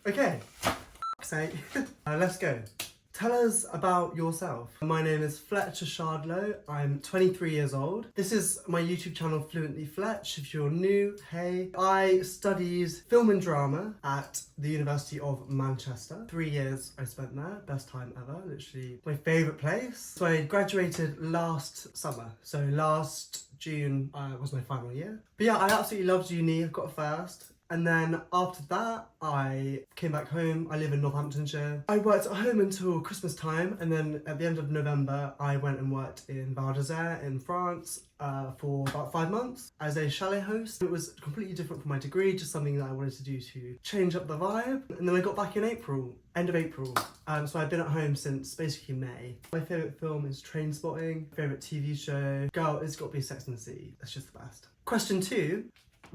Okay, say, let's go. Tell us about yourself. My name is Fletcher Shardlow. I'm 23 years old. This is my YouTube channel, Fluently Fletch. If you're new, hey. I studied film and drama at the University of Manchester. 3 years I spent there, best time ever, literally my favourite place. So I graduated last summer. So last June was my final year. But yeah, I absolutely loved uni. I got a first. And then after that, I came back home. I live in Northamptonshire. I worked at home until Christmas time, and then at the end of November, I went and worked in Val d'Isere in France for about 5 months as a chalet host. It was completely different from my degree, just something that I wanted to do to change up the vibe. And then I got back in April, end of April. So I've been at home since basically May. My favourite film is Trainspotting. Favourite TV show, girl, it's got to be Sex and the City. That's just the best. Question 2.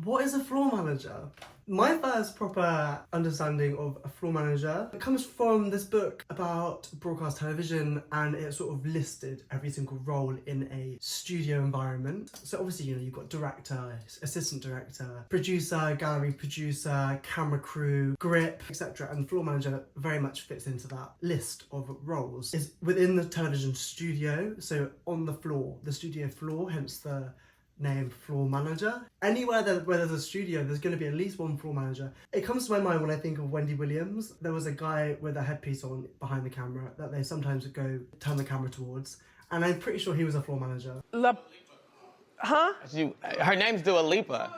What is a floor manager? My first proper understanding of a floor manager comes from this book about broadcast television, and it sort of listed every single role in a studio environment. So obviously, you know, you've got director, assistant director, producer, gallery producer, camera crew, grip, etc. And floor manager very much fits into that list of roles. Is within the television studio, so on the floor, the studio floor, hence the name floor manager. Anywhere where there's a studio, there's going to be at least one floor manager. It comes to my mind when I think of Wendy Williams. There was a guy with a headpiece on behind the camera that they sometimes would go turn the camera towards, and I'm pretty sure he was a floor manager. Huh? Her name's Dua Lipa.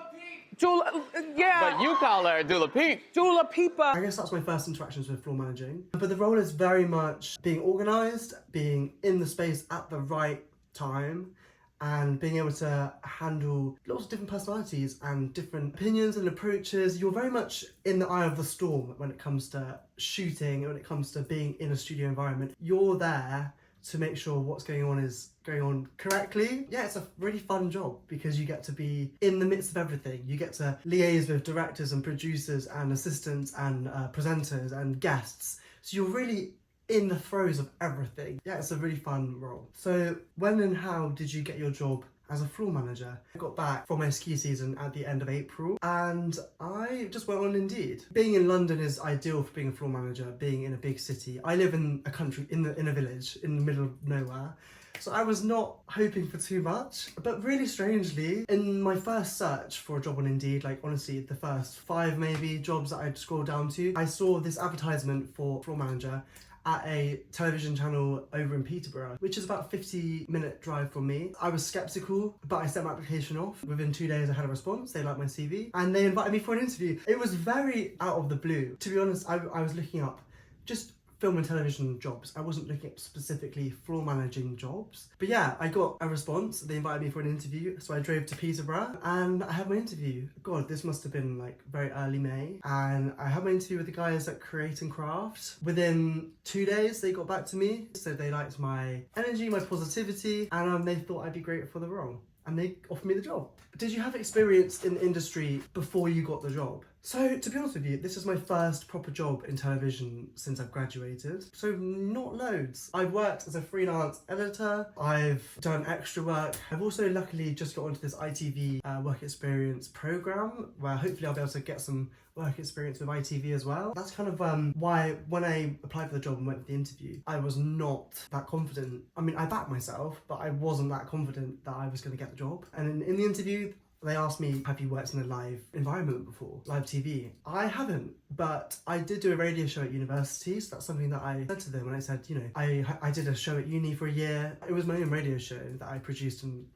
Yeah. But you call her Dula Peep. Dula Peepa. I guess that's my first interactions with floor managing. But the role is very much being organised, being in the space at the right time, and being able to handle lots of different personalities and different opinions and approaches. You're very much in the eye of the storm when it comes to shooting, when it comes to being in a studio environment. You're there to make sure what's going on is going on correctly. Yeah, it's a really fun job because you get to be in the midst of everything. You get to liaise with directors and producers and assistants and presenters and guests. So you're really in the throes of everything. Yeah, it's a really fun role. So when and how did you get your job as a floor manager? I got back from my ski season at the end of April, and I just went on Indeed. Being in London is ideal for being a floor manager, being in a big city. I live in a country, in a village, in the middle of nowhere. So I was not hoping for too much, but really strangely, in my first search for a job on Indeed, like honestly, the first 5 maybe jobs that I'd scroll down to, I saw this advertisement for floor manager at a television channel over in Peterborough, which is about a 50-minute drive from me. I was skeptical, but I sent my application off. Within 2 days, I had a response. They liked my CV, and they invited me for an interview. It was very out of the blue. To be honest, I was looking up just film and television jobs. I wasn't looking at specifically floor managing jobs. But yeah, I got a response. They invited me for an interview. So I drove to Peterborough and I had my interview. God, this must have been like very early May. And I had my interview with the guys at Create and Craft. Within 2 days, they got back to me. So they liked my energy, my positivity, and they thought I'd be great for the role. And they offered me the job. Did you have experience in the industry before you got the job? So, to be honest with you, this is my first proper job in television since I've graduated. So, not loads. I've worked as a freelance editor. I've done extra work. I've also luckily just got onto this ITV work experience program where hopefully I'll be able to get some work experience with ITV as well. That's kind of why when I applied for the job and went for the interview, I was not that confident. I mean, I backed myself, but I wasn't that confident that I was going to get the job. And in the interview, they asked me, have you worked in a live environment before? Live TV? I haven't, but I did do a radio show at university, so that's something that I said to them when I said, you know, I did a show at uni for a year. It was my own radio show that I produced and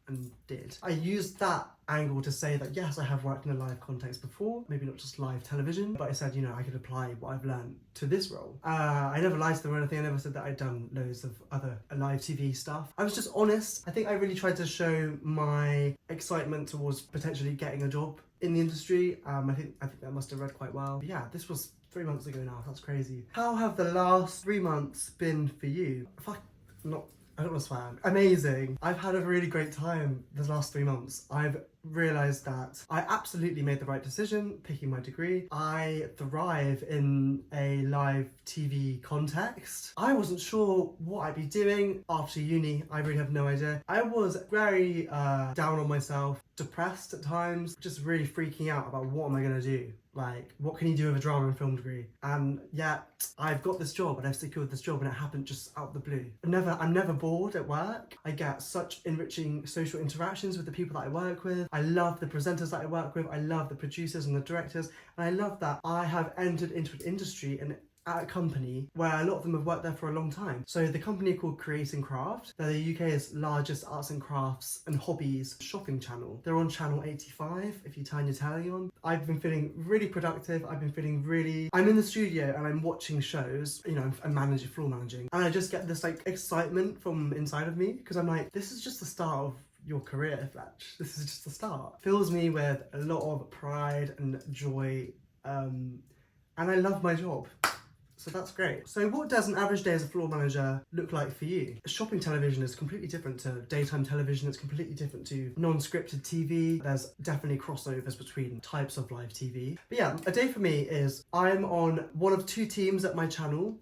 did. I used that angle to say that yes, I have worked in a live context before, maybe not just live television, but I said, you know, I could apply what I've learned to this role. I never lied to them or anything. I never said that I'd done loads of other live TV stuff. I was just honest. I think I really tried to show my excitement towards potentially getting a job in the industry. I think that must have read quite well. But yeah, this was 3 months ago now. That's crazy. How have the last 3 months been for you? I don't want to swear. Amazing. I've had a really great time the last 3 months. I've realised that I absolutely made the right decision picking my degree. I thrive in a live TV context. I wasn't sure what I'd be doing after uni. I really have no idea. I was very down on myself, depressed at times, just really freaking out about what am I going to do. Like, what can you do with a drama and film degree? And yet, I've got this job and I've secured this job and it happened just out of the blue. I'm never bored at work. I get such enriching social interactions with the people that I work with. I love the presenters that I work with. I love the producers and the directors. And I love that I have entered into an industry and at a company where a lot of them have worked there for a long time. So the company called Creating Craft, they're the UK's largest arts and crafts and hobbies shopping channel. They're on channel 85 if you turn your telly on. I've been feeling really productive. I'm in the studio and I'm watching shows, you know, I'm floor managing. And I just get this like excitement from inside of me because I'm like, this is just the start of your career, Fletch. This is just the start. Fills me with a lot of pride and joy. And I love my job. So that's great. So what does an average day as a floor manager look like for you? Shopping television is completely different to daytime television. It's completely different to non-scripted TV. There's definitely crossovers between types of live TV. But yeah, a day for me is I'm on one of two teams at my channel.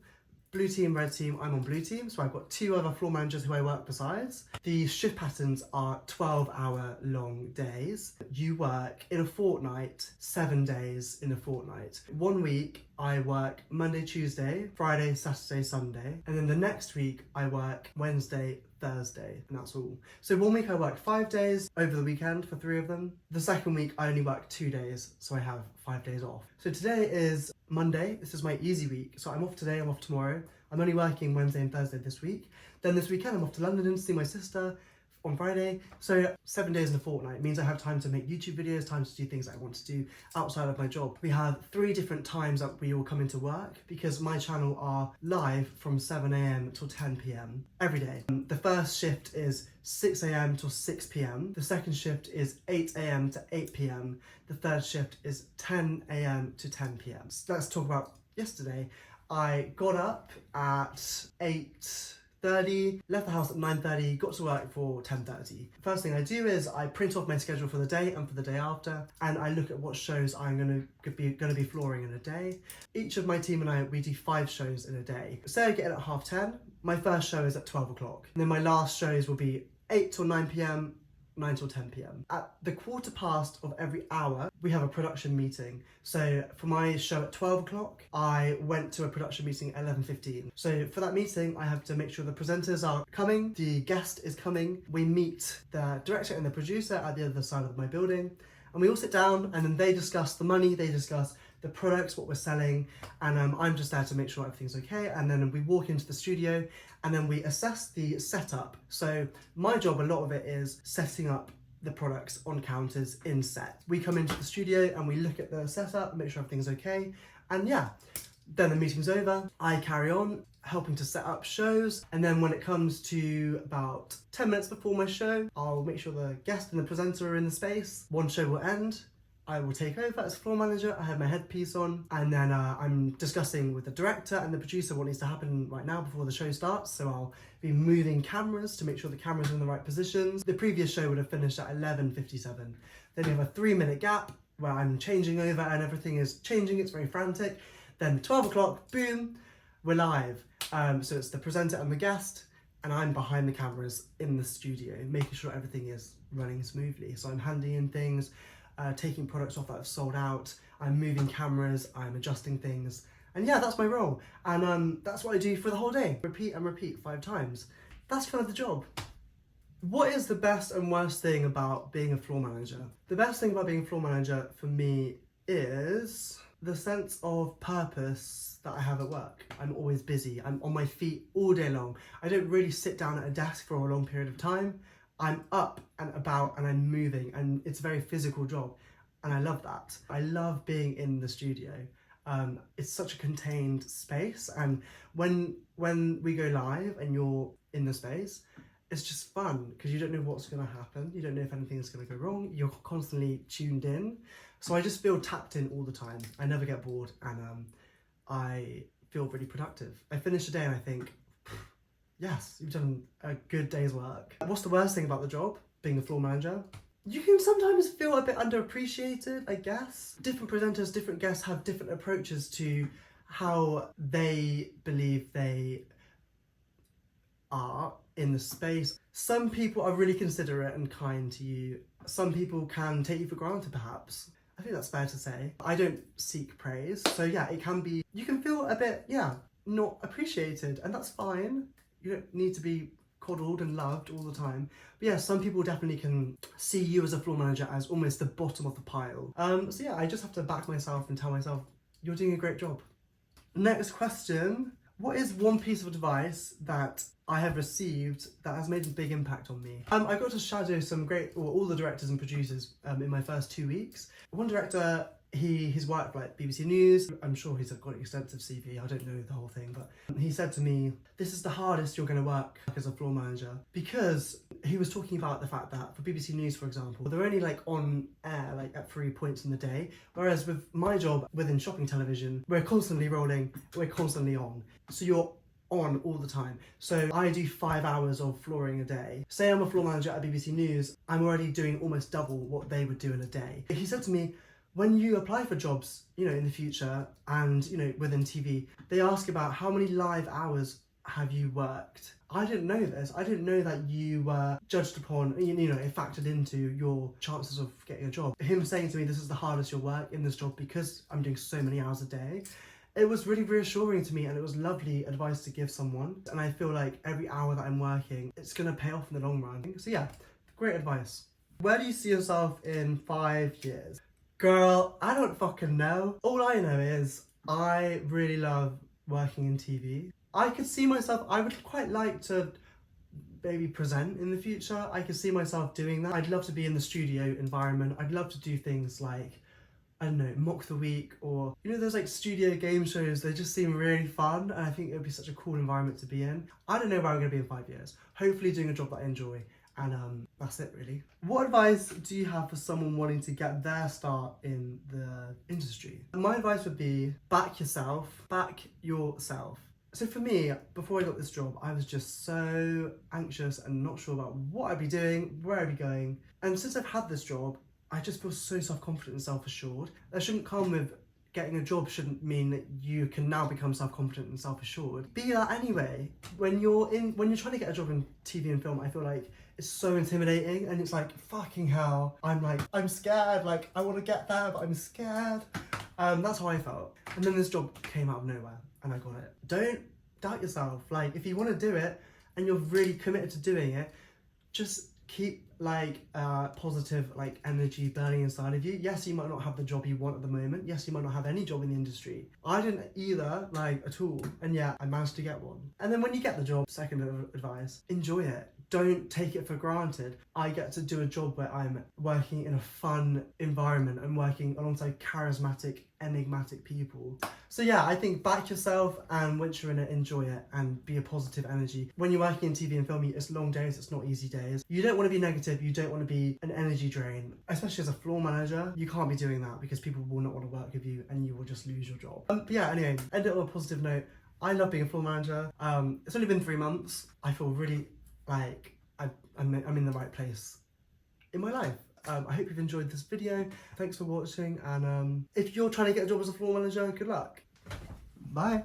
Blue team, red team, I'm on blue team. So I've got two other floor managers who I work besides. The shift patterns are 12-hour long days. You work in a fortnight, 7 days in a fortnight. 1 week, I work Monday, Tuesday, Friday, Saturday, Sunday. And then the next week, I work Wednesday, Thursday, and that's all. So 1 week I work 5 days over the weekend for 3 of them. The second week I only work 2 days, so I have 5 days off. So today is Monday, this is my easy week. So I'm off today, I'm off tomorrow. I'm only working Wednesday and Thursday this week. Then this weekend I'm off to London to see my sister on Friday. So 7 days in a fortnight means I have time to make YouTube videos, time to do things that I want to do outside of my job. We have 3 different times that we all come into work because my channel are live from 7 a.m. till 10 p.m. every day. The first shift is 6 a.m. till 6 p.m. The second shift is 8 a.m. to 8 p.m. The third shift is 10 a.m. to 10 p.m. So let's talk about yesterday. I got up at 8:30, left the house at 9:30, got to work for 10:30. First thing I do is I print off my schedule for the day and for the day after, and I look at what shows I'm going to be flooring in a day. Each of my team and I, we do 5 shows in a day. Say I get in at 10:30, my first show is at 12 o'clock. And then my last shows will be 8 till 9 p.m, 9 till 10 p.m. At the quarter past of every hour, we have a production meeting. So for my show at 12 o'clock, I went to a production meeting at 11:15. So for that meeting, I have to make sure the presenters are coming, the guest is coming. We meet the director and the producer at the other side of my building, and we all sit down and then they discuss the money, they discuss the products, what we're selling, and I'm just there to make sure everything's okay. And then we walk into the studio and then we assess the setup. So my job, a lot of it is setting up the products on counters in set. We come into the studio and we look at the setup, make sure everything's okay. And yeah, then the meeting's over. I carry on helping to set up shows. And then when it comes to about 10 minutes before my show, I'll make sure the guest and the presenter are in the space. One show will end. I will take over as floor manager. I have my headpiece on, and then I'm discussing with the director and the producer what needs to happen right now before the show starts. So I'll be moving cameras to make sure the cameras are in the right positions. The previous show would have finished at 11:57. Then you have a 3-minute gap where I'm changing over and everything is changing. It's very frantic. Then 12 o'clock, boom, we're live. So it's the presenter and the guest, and I'm behind the cameras in the studio, making sure everything is running smoothly. So I'm handing in things, taking products off that have sold out, I'm moving cameras, I'm adjusting things, and yeah, that's my role. And that's what I do for the whole day. Repeat and repeat 5 times. That's kind of the job. What is the best and worst thing about being a floor manager? The best thing about being a floor manager for me is the sense of purpose that I have at work. I'm always busy, I'm on my feet all day long. I don't really sit down at a desk for a long period of time. I'm up and about and I'm moving, and it's a very physical job, and I love that. I love being in the studio. It's such a contained space, and when we go live and you're in the space, it's just fun because you don't know what's going to happen. You don't know if anything's going to go wrong. You're constantly tuned in. So I just feel tapped in all the time. I never get bored, and I feel really productive. I finish the day and I think, yes, you've done a good day's work. What's the worst thing about the job, being a floor manager? you can sometimes feel a bit underappreciated, I guess. Different presenters, different guests have different approaches to how they believe they are in the space. Some people are really considerate and kind to you. Some people can take you for granted, perhaps. I think that's fair to say. I don't seek praise, so yeah, it can be, you can feel a bit, yeah, not appreciated, and that's fine. You don't need to be coddled and loved all the time. But yeah, some people definitely can see you as a floor manager as almost the bottom of the pile. So yeah, I just have to back myself and tell myself, you're doing a great job. Next question. What is one piece of advice that I have received that has made a big impact on me? I got to shadow some all the directors and producers in my first 2 weeks. One director, he's worked like BBC News. I'm sure he's got an extensive CV. I don't know the whole thing, but he said to me, this is the hardest you're going to work as a floor manager, because he was talking about the fact that for BBC News, for example, they're only like on air like at 3 points in the day, whereas with my job within shopping television, we're constantly rolling, we're constantly on. So you're on all the time. So I do 5 hours of flooring a day. Say I'm a floor manager at BBC News, I'm already doing almost double what they would do in a day. He said to me, when you apply for jobs, you know, in the future and, you know, within TV, they ask about how many live hours have you worked. I didn't know this. I didn't know that you were judged upon, you know, it factored into your chances of getting a job. Him saying to me, this is the hardest you'll work in this job because I'm doing so many hours a day. It was really reassuring to me, and it was lovely advice to give someone. And I feel like every hour that I'm working, it's gonna pay off in the long run. So yeah, great advice. Where do you see yourself in 5 years? Girl, I don't fucking know. All I know is I really love working in TV. I could see myself, I would quite like to maybe present in the future. I could see myself doing that. I'd love to be in the studio environment. I'd love to do things like, I don't know, Mock the Week, or, you know, those like studio game shows. They just seem really fun, and I think it would be such a cool environment to be in. I don't know where I'm going to be in 5 years. Hopefully doing a job that I enjoy. And that's it really. What advice do you have for someone wanting to get their start in the industry? My advice would be back yourself, back yourself. So for me, before I got this job, I was just so anxious and not sure about what I'd be doing, where I'd be going. And since I've had this job, I just feel so self-confident and self-assured. That shouldn't come with getting a job, shouldn't mean that you can now become self-confident and self-assured. Be that anyway. When you're trying to get a job in TV and film, I feel like it's so intimidating, and it's like, fucking hell, I'm scared, like I want to get there, but I'm scared. That's how I felt. And then this job came out of nowhere and I got it. Don't doubt yourself. Like, if you want to do it and you're really committed to doing it, just keep like positive like energy burning inside of you. Yes, you might not have the job you want at the moment. Yes, you might not have any job in the industry. I didn't either, like, at all. And yeah, I managed to get one. And then when you get the job, second advice, enjoy it. Don't take it for granted. I get to do a job where I'm working in a fun environment. I'm working alongside charismatic, enigmatic people. So yeah, I think back yourself, and once you're in it, enjoy it and be a positive energy. When you're working in TV and film, it's long days, it's not easy days. You don't want to be negative, you don't want to be an energy drain. Especially as a floor manager, you can't be doing that because people will not want to work with you and you will just lose your job. But yeah, anyway, end it on a positive note. I love being a floor manager. It's only been 3 months. I feel really like I'm in the right place in my life. I hope you've enjoyed this video. Thanks for watching, and if you're trying to get a job as a floor manager, good luck. Bye.